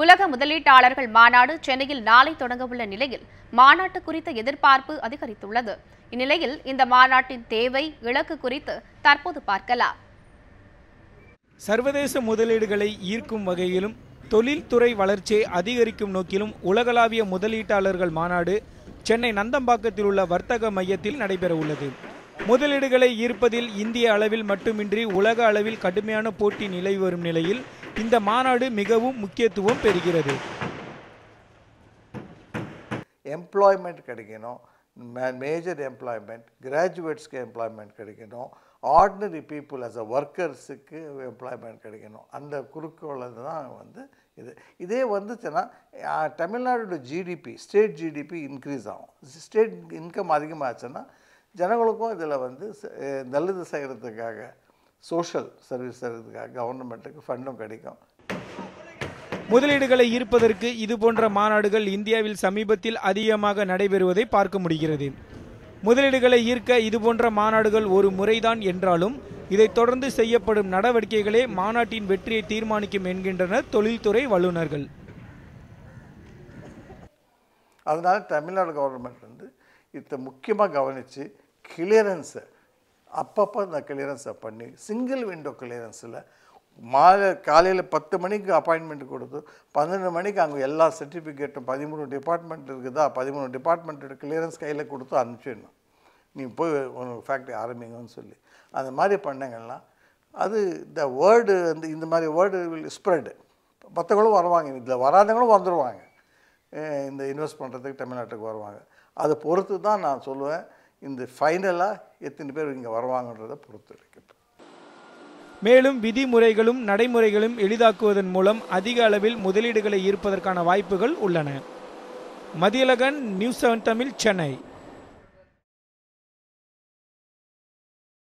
உலக முதலீட்டாளர்கள் மாநாடு சென்னையில் நாளை தொடங்கவுள்ள நிலையில் மாநாட்டு குறித்த எதிர்பார்ப்பு அதிகரித்துள்ளது. இந்நிலையில் இந்த மாநாட்டின் தேவை இலக்கு குறித்து தற்போது பார்க்கலாம். சர்வதேச முதலீடுகளை ஈர்க்கும் வகையிலும் தொழில்துறை வளர்ச்சியை அதிகரிக்கும் நோக்கிலும் உலகளாவிய முதலீட்டாளர்கள் மாநாடு சென்னை நந்தம்பாக்கத்தில் உள்ள வர்த்தக மையத்தில் நடைபெற உள்ளது. முதலீடுகளை ஈர்ப்பதில் இந்திய அளவில் மட்டுமின்றி உலக அளவில் கடுமையான போட்டி நிலவி வரும் நிலையில் இந்த மாநாடு மிகவும் முக்கியத்துவம் பெறுகிறது. எம்ப்ளாய்மெண்ட் கிடைக்கணும், மேஜர் எம்ப்ளாய்மெண்ட், கிராஜுவேட்ஸ்க்கு எம்ப்ளாய்மெண்ட் கிடைக்கணும், ஆர்டினரி பீப்புள் அஸ் அ ஒர்க்கர்ஸுக்கு எம்ப்ளாய்மெண்ட் கிடைக்கணும். அந்த குறிக்கோளில் தான் இதே வந்துச்சுன்னா தமிழ்நாடோட ஜிடிபி, ஸ்டேட் ஜிடிபி இன்க்ரீஸ் ஆகும். ஸ்டேட் இன்கம் அதிகமாகச்சுன்னா ஜனங்களுக்கும் இதில் நல்லது செய்கிறதுக்காக, சோஷியல் சர்வீஸ் செய்கிறதுக்காக கவர்மெண்ட்டுக்கு ஃபண்டும் கிடைக்கும். முதலீடுகளை ஈர்ப்பதற்கு இதுபோன்ற மாநாடுகள் இந்தியாவில் சமீபத்தில் அதிகமாக நடைபெறுவதை பார்க்க முடிகிறது. முதலீடுகளை ஈர்க்க இதுபோன்ற மாநாடுகள் ஒரு முறைதான் என்றாலும் இதைத் தொடர்ந்து செய்யப்படும் நடவடிக்கைகளே மாநாட்டின் வெற்றியை தீர்மானிக்கும் என்கின்றனர் தொழில்துறை வல்லுநர்கள். அதனால தமிழ்நாடு கவர்மெண்ட் இதை முக்கியமாக கவனித்து கிளியரன்ஸை அப்பப்போ அந்த கிளியரன்ஸை பண்ணி சிங்கிள் விண்டோ கிளியரன்ஸில் காலையில் 10 மணிக்கு அப்பாயின்மெண்ட் கொடுத்து 12 மணிக்கு அங்கே எல்லா சர்டிஃபிகேட்டும் 13 டிபார்ட்மெண்ட் இருக்குதா, 13 டிபார்ட்மெண்ட்டோட கிளியரன்ஸ் கையில் கொடுத்து அனுப்பிச்சிடணும். நீ போய் உனக்கு ஃபேக்ட்ரி ஆரம்பிங்கன்னு சொல்லி அந்த மாதிரி பண்ணங்கன்னா அது இந்த வேர்டு இந்த மாதிரி வேர்டு வில் ஸ்ப்ரெட். மற்றவங்களும் வருவாங்க, இதில் வராதவங்களும் வந்துடுவாங்க, இந்த இன்வெஸ்ட் பண்ணுறதுக்கு தமிழ்நாட்டுக்கு வருவாங்க. அதை பொறுத்து தான் நான் சொல்லுவேன், இந்த ஃபைனலாக எத்தனை பேர் இங்கே வருவாங்கன்றதை பொறுத்து இருக்குது. மேலும் விதிமுறைகளும் நடைமுறைகளும் எளிதாக்குவதன் மூலம் அதிக அளவில் முதலீடுகளை ஈர்ப்பதற்கான வாய்ப்புகள் உள்ளன. மதியழகன், நியூஸ் 7 தமிழ், சென்னை.